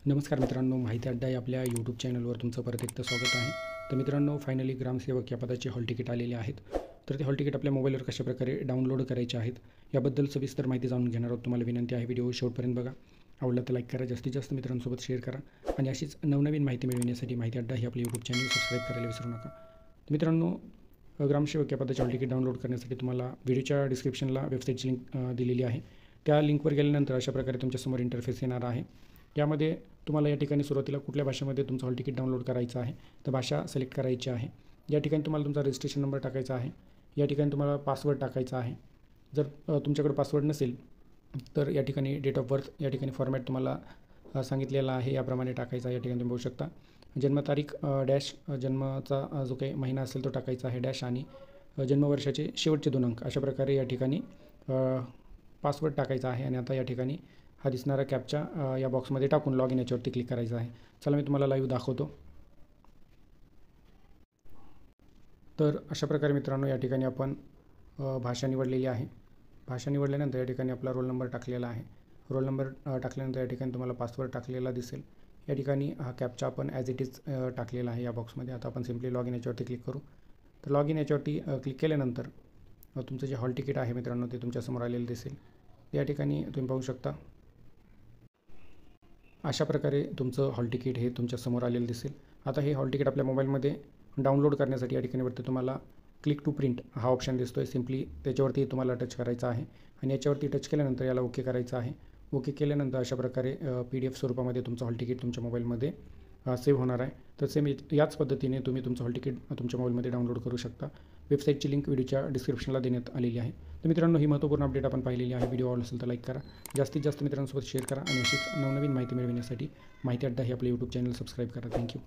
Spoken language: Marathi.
नमस्कार मित्रांनो, माहिती अड्डा या आपल्या यूट्यूब चॅनलवर तुमचं परत एकदा स्वागत आहे. तर मित्रांनो, फायनली ग्रामसेवक या पदाचे हॉल तिकीट आलेले आहेत. तर ते हॉल तिकीट आपल्या मोबाईलवर कशाप्रकारे डाउनलोड करायचे आहेत याबद्दल सविस्तर माहिती जाणून घेणार आहोत. तुम्हाला विनंती आहे, व्हिडिओ शेवटपर्यंत बघा. आवडला तर लाईक करा, जास्तीत जास्त मित्रांसोबत शेअर करा आणि अशीच नवनवीन माहिती मिळविण्यासाठी माहिती अड्डा ही आपले यूट्यूब चॅनल सबस्क्राईब करायला विसरू नका. तर मित्रांनो, ग्रामसेवक या पदाचे हॉल तिकीट डाउनलोड करण्यासाठी तुम्हाला व्हिडिओच्या डिस्क्रिप्शनला वेबसाईटची लिंक दिलेली आहे. त्या लिंकवर गेल्यानंतर अशा प्रकारे तुमच्यासमोर इंटरफेस येणार आहे. यामध्ये तुम्हाला या ठिकाणी सुरुवातीला कुठल्या भाषेमध्ये तुमचं हॉल तिकीट डाउनलोड करायचं आहे तर भाषा सिलेक्ट करायची आहे. या ठिकाणी तुम्हाला तुमचा रजिस्ट्रेशन नंबर टाकायचा आहे. या ठिकाणी तुम्हाला पासवर्ड टाकायचा आहे. जर तुमच्याकडे पासवर्ड नसेल तर या ठिकाणी डेट ऑफ बर्थ या ठिकाणी फॉर्मॅट तुम्हाला सांगितलेला आहे, याप्रमाणे टाकायचा आहे. या ठिकाणी तुम्ही बघू शकता जन्मतारीख डॅश जन्माचा जो काही महिना असेल तो टाकायचा आहे डॅश आणि जन्मवर्षाचे शेवटचे 2 अंक अशा प्रकारे या ठिकाणी पासवर्ड टाकायचा आहे. आणि आता या ठिकाणी हा दिसणारा कॅपचा या बॉक्समध्ये टाकून लॉग इन याच्यावरती क्लिक करायचं आहे. चला मी तुम्हाला लाईव्ह दाखवतो. तर अशा प्रकारे मित्रांनो या ठिकाणी आपण भाषा निवडलेली आहे. भाषा निवडल्यानंतर या ठिकाणी आपला रोल नंबर टाकलेला आहे. रोल नंबर टाकल्यानंतर या ठिकाणी तुम्हाला पासवर्ड टाकलेला दिसेल. या ठिकाणी हा कॅपचा आपण ॲज इट इज टाकलेला आहे या बॉक्समध्ये. आता आपण सिम्पली लॉग इन याच्यावरती क्लिक करू. तर लॉग इन याच्यावरती क्लिक केल्यानंतर तुमचं जे हॉल तिकीट आहे मित्रांनो ते तुमच्यासमोर आलेलं दिसेल. या ठिकाणी तुम्ही पाहू शकता अशा प्रकारे तुमचं हॉल तिकीट हे तुमच्यासमोर आलेलं दिसेल. आता हे हॉल तिकीट आपल्या मोबाईलमध्ये डाउनलोड करण्यासाठी या ठिकाणी वरती तुम्हाला क्लिक टू प्रिंट हा ऑप्शन दिसतो आहे. सिम्पली त्याच्यावरती तुम्हाला टच करायचा आहे आणि याच्यावरती टच केल्यानंतर याला ओके करायचं आहे. ओके केल्यानंतर अशा प्रकारे PDF स्वरूपामध्ये तुमचं हॉल तिकीट तुमच्या मोबाईलमध्ये सेव्ह होणार आहे. तर सेम याच पद्धतीने तुम्ही तुमचं हॉल तिकीट तुमच्या मोबाईलमध्ये डाउनलोड करू शकता. वेबसाईटची लिंक व्हिडिओच्या डिस्क्रिप्शनला देण्यात आलेली आहे. तर मित्रांनो, ही महत्त्वपूर्ण अपडेट आपण पाहिलेली आहे. व्हिडिओ आवडला असेल तर लाईक करा, जास्तीत जास्त मित्रांसोबत शेअर करा आणि अशीच नवनवीन माहिती मिळविण्यासाठी माहिती अड्डा हे आपले यूट्यूब चॅनल सबस्क्राईब करा. थँक्यू.